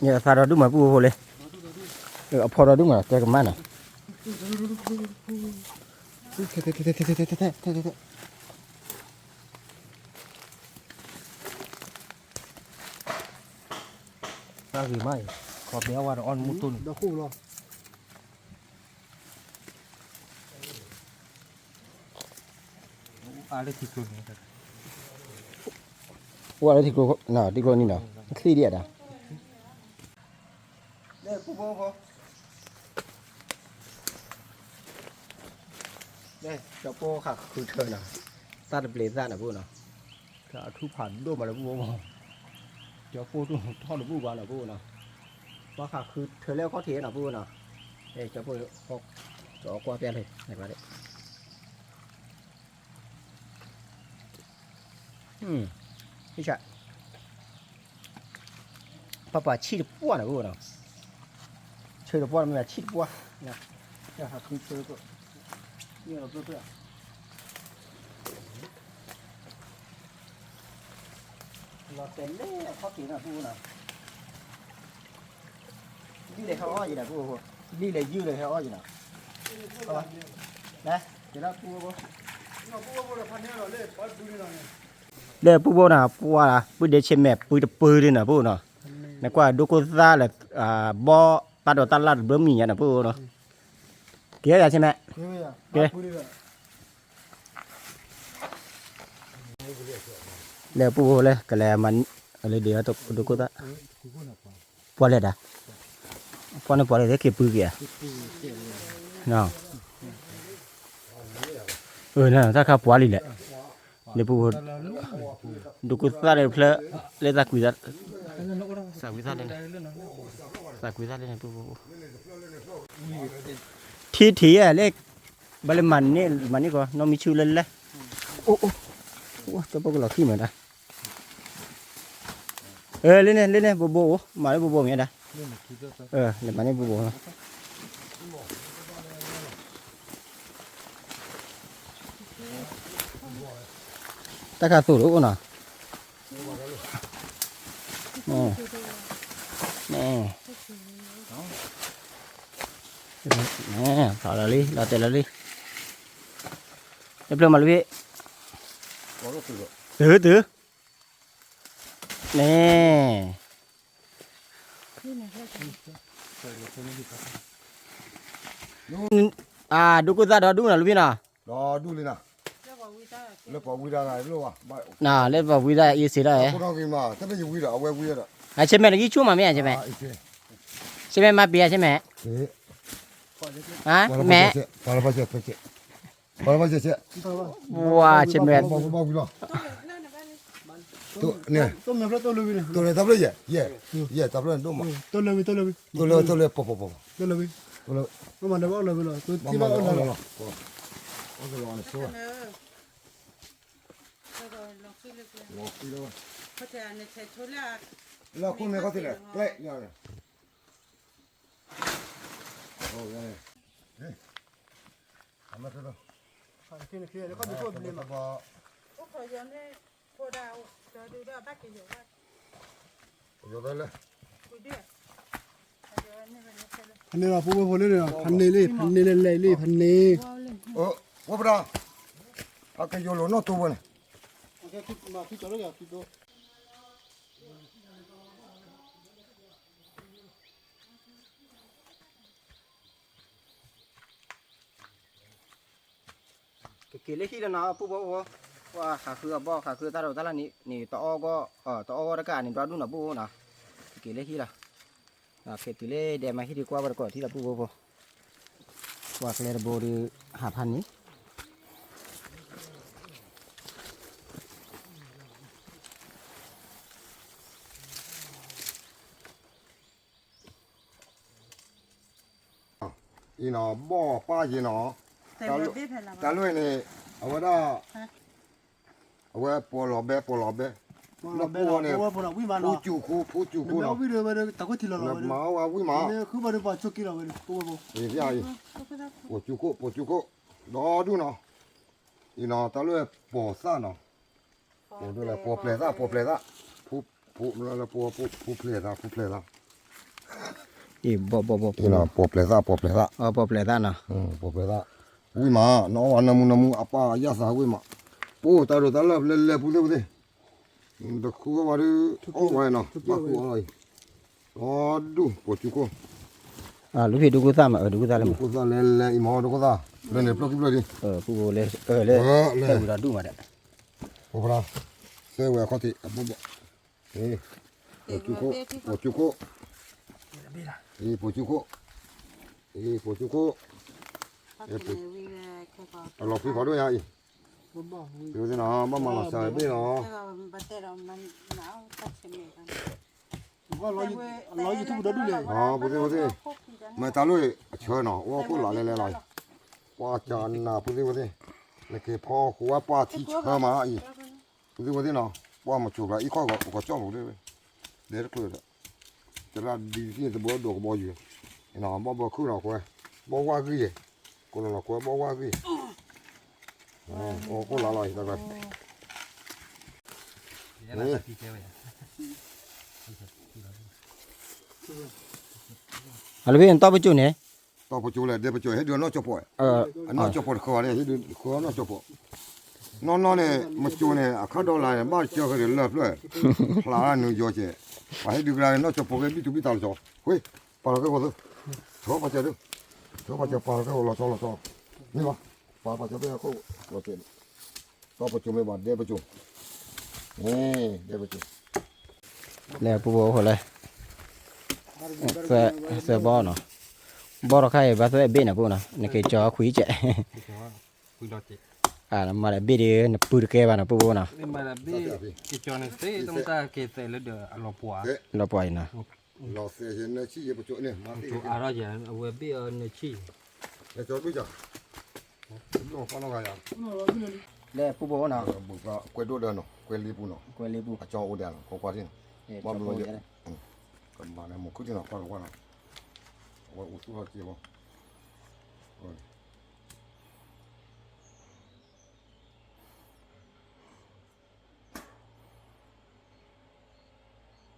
เนี่ยซาดอดูมาปูโหเลยเอาพอดอดูมาแกกับมันอ่ะตาคือไม่ขอบเนี้ยว่าอ่อนมุตุน เดี๋ยวคู่รอ อะไรที่คุณเนี่ย ว่าอะไรที่กูน่ะที่กูนี่เนาะคลีเดียดอ่ะเนี่ยปูโบเนี่ยเจ้าโปค่ะคือเธอน่ะซาดเปลซ่าน่ะปูเนาะถ้าทุผ่านโดมาแล้วปูโบเจ้าโปตู้ทอดปูบ้านน่ะปูเนาะว่าค่ะคือเธอแล้วเขาเทียน่ะปูเนาะเจ้าโปเขาจะออกกว่าเปลี่ยนเลยไหนมาดิไม่ใช่ป้าชีดปัวนะกูเนาะชีดปัวมันแบบชีดปัวเนี่ยเนี่ยหาคือชีดปัวเนี่ยเราเพื่อเราเต็มเลยเขาตีนะกูนะนี่เลยเขาอ้อยอยู่นะกูนี่เลยยืดเลยเขาอ้อยอยู่นะนะเดี๋ยวเราปูกู le pu bo na pu wa pu de che me pu de pu de na pu no na kwa do ko za le bo ta do ta la bro mi ya na pu no ke ya che me เฮ้ยคู่นี่ละ le pu bo le ka le man le de to do ko ta po le da po ne po le ke pu ke ya no na ta ka po li le le pu do ko ta le phle le ta ku za sa ku za le sa ku za le pu bo thi à le bale man ni ko no mi chu le le ô to bo ko la khi mà da lên nè bo mà le bo mi da le mà ni bo ta ka tu ro na nè nè thở là đi là tiền là đi đẹp lên mà đi từ nè đúng cái ra đó đúng là luôn nào đó đu lên nào lớp vào quy ra này luôn nào lên vào quy ra yêu xí đây có đâu gì mà thế bây giờ quy ra quay quy ra à trên mẹ là cái chú mà mẹ trên mẹ trên mẹ mà bia trên mẹ hả mẹ para baca cek wow trên mẹ mau quy ra tuh nih ต้มน้ำแล้วต้มเลยนี่ tuh nih tablet ya ya tablet tuh mah ต้มเลยต้มเลย tuh le pop ต้มเลย tuh le ก็มันได้ว่าเลยเลยตัวที่ mama ว่าเลย oh lo ane so la con me cotile play ya oh ya ama tuh กินเคี้ยวแล้วก็จะช่วยเลยมา ba โอ้โหยังได้โพดาวจะดูได้บ้านกี่อยู่บ้าน yo dale คุยด้วยเดี๋ยวนี่มันจะเลย พันนี่เราพูดพูดเลยนะพันนี่เลยพันนี่เลยพันนี่ ว้าวเลย oh what bra akay yo lo no tuh bueno โอเคคิดมาคิดจอดแล้วอย่าคิดดู cái lấy khi nó pu bo wa khả khư ta đâu ta là ni to go to đó cả ni đó đúng là pu nào cái lấy khi là cái tỷ lệ để mà khi đi qua bờ cỏ thì là pu bo qua cái là bo đi hạพันนี้ อีน้อบ่อป้ายีน้อ แต่ว่าเบี้ยแผ่นละ ตาลุยนี่เอาไว้ได้เอาไว้ปอหลอแบปอหลอแบ เราเบลล์ว่าพวกเราวิ่งมา ผู้ เนาะ จูผู้จู เรา เนาะ วิ่งเลยตะกุทีเรา แล้ว เลย มาว่าวิมา เนี่ยคือมาดูป่าชุกิเราเลยตัวพวก เอ้ยพี่ไอ้ผู้จูรอดูเนาะอีน้อตาลุยปอซ่าเนาะปอดูแลปอเปลซ่าผู้แล้วปอผู้เปลซ่า อีบ่ อีน้อปอเปลซ่า อ๋อบ่เปลตาเนาะ ปอเปลซ่าวิมาน้องวันนามุอาป้ายาสาวิมาปูตาลุตาลเลผู้เด้ตะคูว่าดูโอ้ไว้เนาะมาคูอะไรอ๋อดูผู้จู อ่าลูกพี่ดูกูตามดูกูตามเลย กูซาเลอีหมอดูกูซาเลปลอกปลอกดิ ผู้เลยเลยแต่กูดูมาเด้ โอ้ปลาเสียเวข้อที่ปุ๊บเอ้ปูจูโกปูจูโกเราพี่ขอด้วยยัย บ้าบ้า เดี๋ยวจะนะบ้ามาใส่ไม่เนาะ บัตเตอร์มันหนาวตัดเส้นกัน ว่าเราอยู่ทุกเดือนเลย อ๋อปุ๊บไม่ตาลุยเชิญเนาะว่ากูหล่อเลยป้าจานนะปุ๊บนี่คือพ่อกูว่าป้าที่เชิญมาอีปุ๊บเนาะป้ามาจูบละอีข้อก็จ้องเลยเดี๋ยวกูจะรัดดีที่จะบ่ดอกบ่อยู่เนาะบ่คือเนาะกูบ่ว่าคือกูเนาะกูบ่ว่าคือโอ้กูหล่อเลยตะกัน อ่าลูกพี่ต่อไปจุเนี่ย ต่อไปจูเลยเดี๋ยวไปจูให้เดือนนอกจบป่วยนอกจบป่วยเขาเนี่ยให้เดือนเขานอกจบป่วยนอนเนี่ยมาจูเนี่ยข้าดอลลาร์บ้านเจ้าเขาเดือดเลิศเลยพลาดหนึ่งโยเจไปให้ดูกันนอกจบป่วยบิตาลจ่อเฮ้ยปลาก็ว่าชอบปลาเจ้าดูชอบปลาเจ้าปลาก็ว่าจ่อนี่วะปลาเจ้าเป็นเขาว่าเจ้าต่อไปจูไม่บาดเดี๋ยวไปจูนี่เดี๋ยวไปจู แล้วผู้บ่เขาเลยเสบ่เนาะบ่เราใครบ่ใส่เบ็ดนะพวกนะนี่คือจอคุยเจ คุยดอจิ อ่ามาเลยเบ็ดนะปืนแกบ้านะผู้บ่นะ นี่มาละบี้กิจอนเซ่ต้องตาเกเตเลเดออลอปัว เราปล่อยนะ เราเสียเห็นในชี้ไปจูเนี่ยมาที่ จูอารอยันเอาไว้บี้เนชี ในจอดไปจ้ะลงฟังลงกันยัง แล้วผู้บ่นะ บุกก็กวยดูเดินเนาะกวยรีบุเนาะ กวยลีบู จออุดานก็กว่าที่บ่มีเยอะก็มาในหมู่คือที่เนาะก็ว่าเนาะว่าอุสุราจีบ่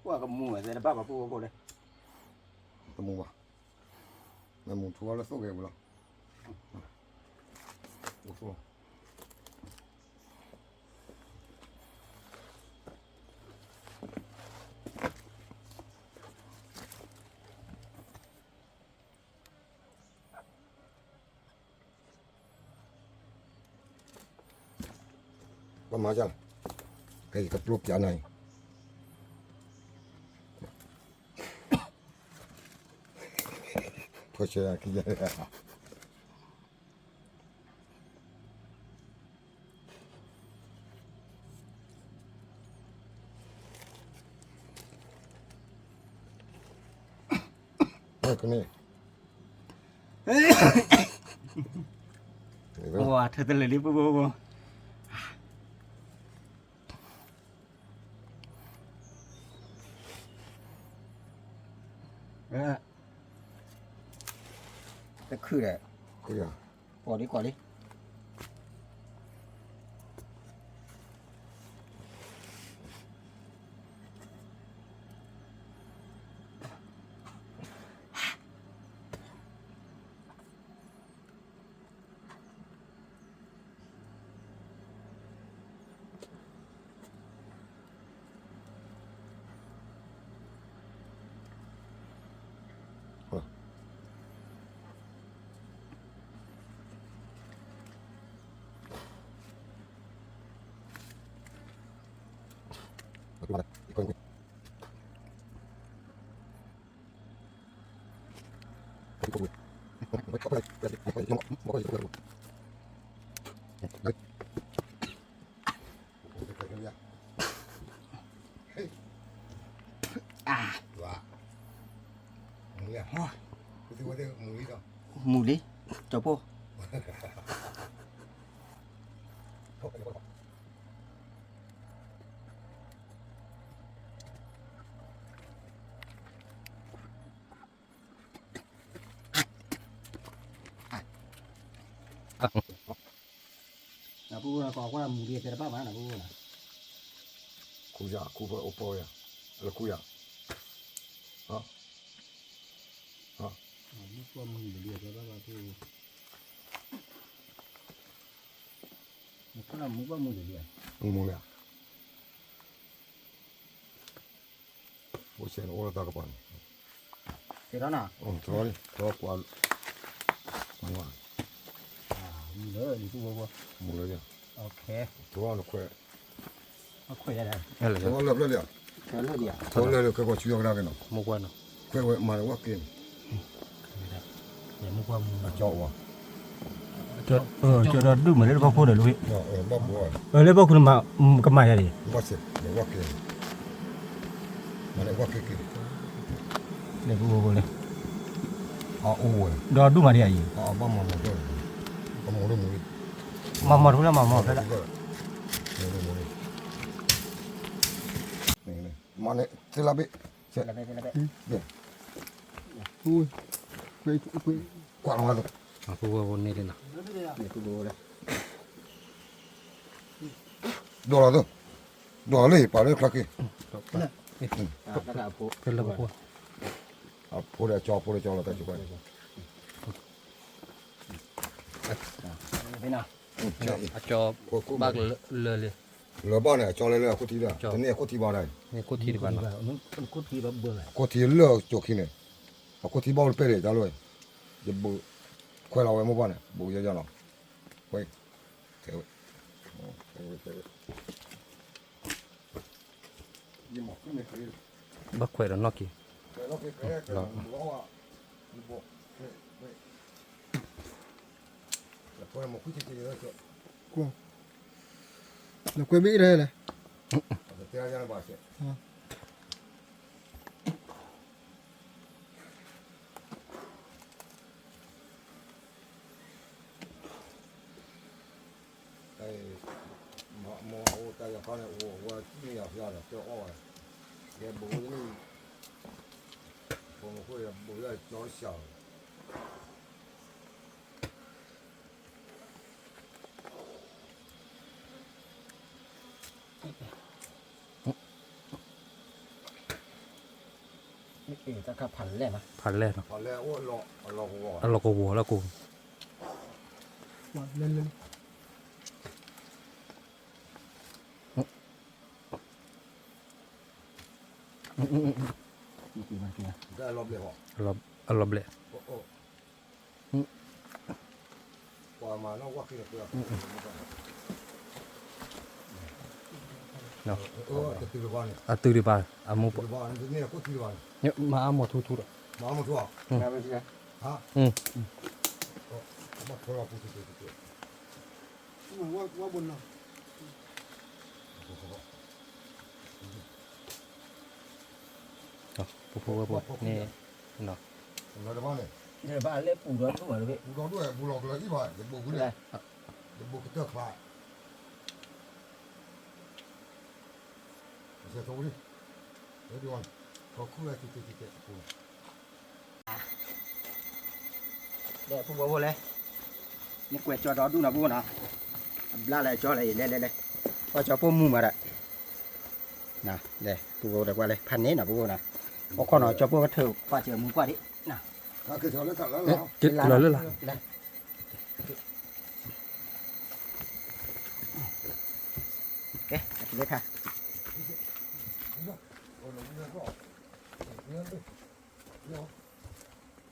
ว่ากับหมู่แต่ละบ้ากับผู้บ่เลย ตะมูบ่ในหมู่ทัวร์แล้วสู้กันบ่ล่ะอุสุว่ามาจังใครกับรูปจานไหน Koşarak gidiyor. Bak ne? ว่าเธอตะเลยลิผู้บ่แต่คือแหละ Kıya. พอดีกว่าดิWah. Mulia. Itu ada mulia. หมูลิเจ้าโป้ นะพูดก็ว่ามูเรียจะบ้ามานะพูดนะ คุยกูไปโอปอยแล้วคุยฮะ นี่ก็มูเรียจะบ้ามาพูดมันก็น่ามูก็มูเรีย มูเลยโอ้เชนโอ้ละตากปัน เสร็จแล้วนะ โอ้ทรอยทรอกว่ามัว มีเลยนี่พูดว่า มูเลยเนี่ย โอเค ทรอแล้วคุย มาคุยได้ အဲ့ ทรอเลิกเลย แค่เรื่องเดียว ทรอเลยก็ช่วยกันกันเนาะ မကွာနော် คุยมาว่ากิน เดี๋ยวมูก็มู เจ้าว่ะ จะดูเหมือนเรื่องพ่อพูดเลยลูกพี่ บ้าบัว เรื่องพ่อคุณมาก็มาอย่างนี้ ว่าเสร็จเดี๋ยวว่ากินมาเลยว่ากิน เดี๋ยวพูดเลย อ๋อโอ้ย ดูมาที่ไหน อ๋อบ้ามันด้วยบ้ามันด้วยมูล มาหมดทุกแล้วมาหมดแล้ว มาเนี่ยเสร็จแล้วพี่เสร็จ แล้วไปแล้วไป อุ้ยไป กวาดลงมาดู အခုကနေတယ်နော် เดี๋ยวพูดเลย ดูอะไรดูดูอะไรป่าเลยคลักกี้ แล้วก็พูด ဖဲလောက်ကွာ อ่ะพูดเลยจ่อแล้วแต่จุ๊บไป ไปนะ အကျော်ဘက်လဲလေ เหลือบ้านเนี่ยจ่อเลยกูทีละแต่เนี่ยกูทีบ้านได้ နေကိုတီးတယ်ပါနော် มันคุดที่แบบเบื่อ กูทีเลือกจุกขี้เนี่ยกูทีบ้านเปรี้ยจ้าเลยจะบุคุยเราไว้หมู่บ้านเนี่ยบุเยอะๆเนาะคุยเท่ยิ่งหมอกขึ้นไม่เคย ဘက်ခွဲတော့နော်ကီ เราไปแพ้กันเราอ่ะบุแล้วพอหมอกขึ้นจริงๆแล้วจะ แล้วกูไม่ได้เลย เตี้ยยังบ้าเสียไอ้หมอโอ้แต่ยังเขาเนี่ยโอ้ว่าไม่อยากยาเลยเจ้าอ้อยเดี๋ยวบุนี่ผมคุยกับบุได้จอ小นี่คือจะขับผันเลยมั้ย ဖာလဲနော် 好嘞，我老老虎啊， အဲ့လောက်ကိုဘောလောက်ကို มาเล่น นี่คือมันคือ 在老不了， အဲ့လောက်လဲ 哦哦，我嘛那我给他不要， နော် 这对了吧呢？ အတူတွေပါအမိုး 对了吧？你那过对了吧？ မအမိုးထူးတော့ 妈妈说啊， งานไม่ใช่ 啊， อืม 我说了不对对对， ว่าบนเรา နော်ပို့နေနော် 那这吧呢？ เดี๋ยวบ้านเล็บปูร้อนทุกวันเลย 不搞对，不老不了一把，这不过来，这不这快，这走的，这地方，搞苦了，这， เดี๋ยวพูดว่าเลยนี่กวดจอดอดูนะพูดนะบลาเลยจอเลยเลยพอจอพูดมูมาละนะเดี๋ยวพูดว่าเลยพันนี้นะพูดนะพอคนจอพูดก็ถือกว่าเจอมูกว่าดินะ 他给条来看来了， ကျစ်လာလာ เลยโอเคเลยค่ะ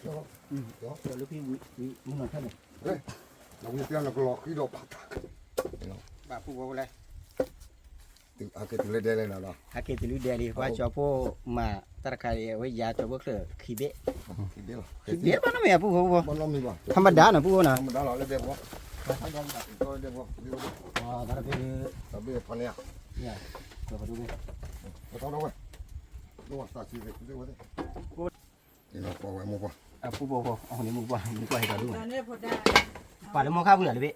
เดี๋ยวลูกพี่วิมึงนอนแค่ไหน เราไม่เปลี่ยนเราก็ล็อกที่เราปัด บ้าพูดว่าอะไร ตึกอาเกติเลเดเลยนะล่ะ อาเกติลูเดียดีว่าจอพูมาตระการไว้ยาจอพูดเลยขี้เบะ ที่เดียว ขี้เบะมันไม่พูดว่า มันล้มมีบ่ ธรรมดานะพูดนะ ธรรมดาเราเลยเด็กบ่ก็เด็กบ่ดีบ่ อ๋อตระการ แต่เบี้ยพันเนี่ย เนี่ยเราไปดูดิ มาต้องเอาไว้ดูว่าสาชีพเด็กเด็กว่าดิ นี่เราปอกไว้หมดป่ะ ผู้บ่พอเอานี่มึงว่าให้เราดู ตอนนี้พอได้ ป่าเลยมองข้าวเบื่อเลยพี่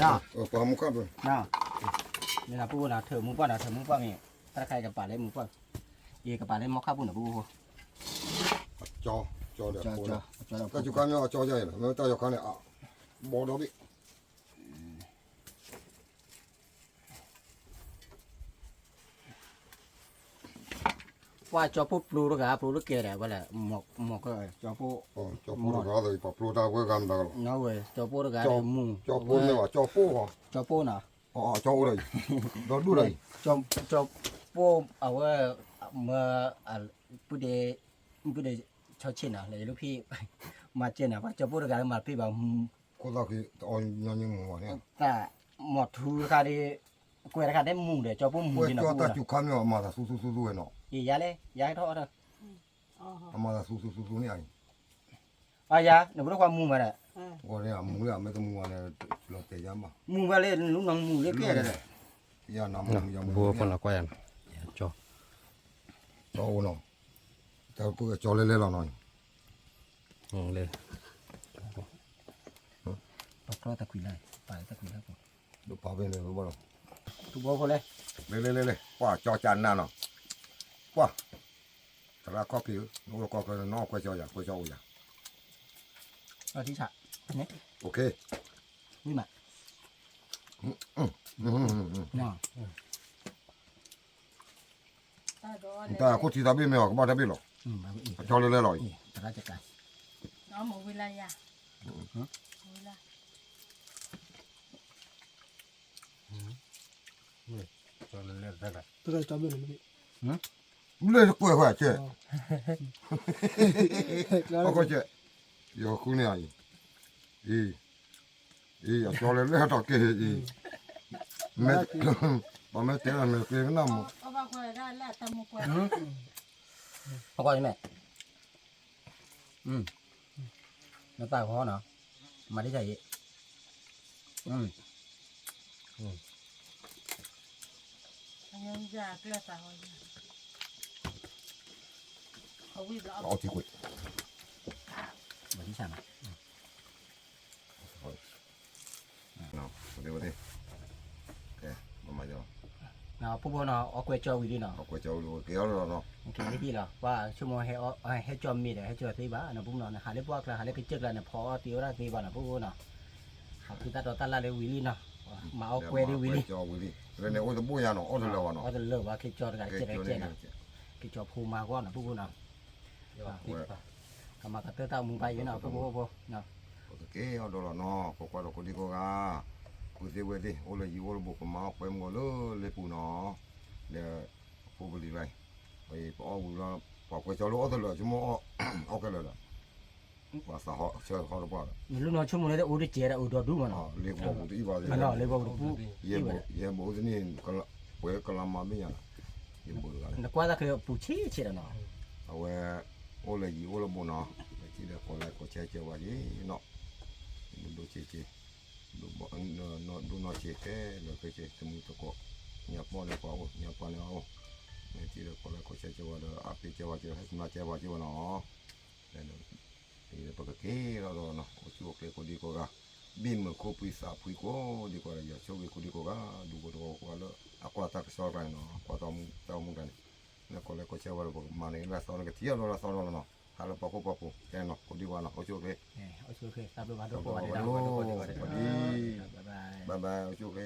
น่ะ ปอกมุกครับเลย น่ะนี่นะผู้น่ะเธอมึงป้าน่ะเธอมึงป้านี่ถ้าใครกับป่าเลยมึงป้าเย่กับป่าเลยมองข้าวบุญน่ะผู้ จอเดี๋ยว จ้า ปอก จ้า นะ จ้า ก็จุกันเนี่ยจอใหญ่เลยไม่ต้องจุกันเนี่ยบอกเราดิ ว่าจอผู้ปลูกแล้วปลูกเกลือว่าแหละหมอกก็จอผู้ จอปูเราเลยปอกปูตาเวกันดา เงาเว้ยจอผู้ก็มุง จอปูเนี่ยว่าจอปูเหรอ จอผู้น่ะ จอเลยเราดูเลย จอผู้เอาว่าเมื่อผู้เดชอบเช่นน่ะเลยลูกพี่มาเช่นน่ะว่าจอผู้ก็มาพี่บอก คนเราคืออ่อนยังยังหัวเนี่ย แต่หมดทูราคาดีกว่าราคาได้มุงเดี๋ยวจอผู้มุง เว้ย ดีนะ จอ ผู้ ตา น่ะ จุกันเนี่ยมาตาสู้เนาะ อียาเลยยาให้ทอดเถอะ มาตาสู้เนี่ย อายาเดี๋ยวพูดความมุงมาแหละ ก็เนี่ยมึงเนี่ยไม่ต้องมึงเนี่ยเราเตะยำป่ะ มุงมาเลยลุงน้องมุงเรียกเกี้ยเลย ยาน้ำมึงยามึง บัวคนละกวนจอ จอเนาะแต่ปูจอเล่ๆเราหน่อย เลย ปากคลอตะกุยเลยไปตะกุยแล้ว ดูพาไปเลยรู้ป่ะ ทุกบ่คนเลย เลยว่าจอจานนั่นเนาะว่าแต่ละก็คือเราก็คือน้องก็จออย่างก็จออย่าง เอาที่ฉะนี่ โอเค วิ่งมา น่ะ แต่คนที่ทำไม่ออกก็ไม่ทำไม่หรอก มาอีก จอเล่ๆหน่อย แต่ราชการ น้องหมูวิลายาวิลา จอเล่ๆได้ละ ตัวจอไม่รู้ไม่ เล่นกล้วยหัวเจ๊เอาก็เจ๊เดี๋ยวคุณเนี่ยจอเล่ๆต่อเกยไม่พอไม่เจอไม่เกยน้ำ เอาไปคุยได้แล้วตะมุกวย เอาก่อนใช่ไหมน้ำตาพ่อเนาะมาได้ใจยังจะเกลือสาวเอาวิบแล้ว เอาที่คุย มาที่ฉะนะ เนาะเดี๋ยวโอเคมาจ้ะ เนาะผู้บ่เนาะเอากล้วยจอวิดีเนาะ เอากล้วยเจ้าดูเกี่ยวแล้วเนาะ โอเคนี่พี่เหรอว่าชั่วโมงให้จอมมีเดี๋ยวให้จอที่บ้านนะพวกเนาะหาเล็บว่าหาเล็บพิจิตรแล้วเนี่ยพอตีว่าตีบ้านนะพวกเนาะคือตัดตัดละเลยวิลี่เนาะมาเอากล้วยดิวิลี่ เจ้าวิลี่เรื่องนี้โอ้จะบุญยาเนาะโอ้จะเร็วเนาะ ก็จะเลิกว่าคิดจอกันเจ็ดเจ็ดนะคิดจอภูมาก่อนนะพวกเนาะก็มากระเตอร์ตามึงไปอยู่เนาะพวกเนาะ โอเคเอาดอลเนาะพวกเราคนที่ก็กากูเสียเวทีโอ้เลยอยู่ระบบมาไปมึงเลยปูเนาะเดี๋ยวผู้บริไไปเอาเราพอกูจะรู้ตัวเลยชั่วโมงเอากันเลยล่ะว่าสาวเชื่อเขาหรือเปล่า มีลูกน้องชั่วโมงนี้อูดิเจออูดอดูมัน อ๋อ เนาะ เรียกบอกกูที่ว่า มันเนาะเลยบอกผู้ เยี่ยมบอกที่นี่ก็เว้ยก็ลำมาไม่ยังเยี่ยมบอกกัน นักว่าถ้าคือผู้ชี้เฉยเนาะ เอาไว้โอ้เลยอยู่โอ้ละบุญเนาะที่เด็กคนแรกก็เชื่อเชื่อว่ายี่เนาะดูเชื่อเชื่อดูบ่ดูนอเชื่อแค่เราเคยเชื่อสมุทรก็เงียบบ่เลยก็เอาเงียบบ่เลยเอาที่เด็กคนแรกก็เชื่อเชื่อว่าอาภิเชื่อว่าเชื่อให้สมาเชื่อว่าเชื่อเนาะที่เด็กปกติเราเนาะก็ช่วยเลยคนดีก็ก็บินมันก็ปุยสาปุยก็ดีกว่าอย่าช่วยคนดีก็ก็ดูก็ก็แล้วaku tak soal no aku tahu mungkin na kalau kau cakap apa mana ini lah soal kecil lah soal no kalau paku kan no kau di mana kau cuci โอเคตัดไปมาดู bye ก่อน bye เดี๋ยว bye bye โอเค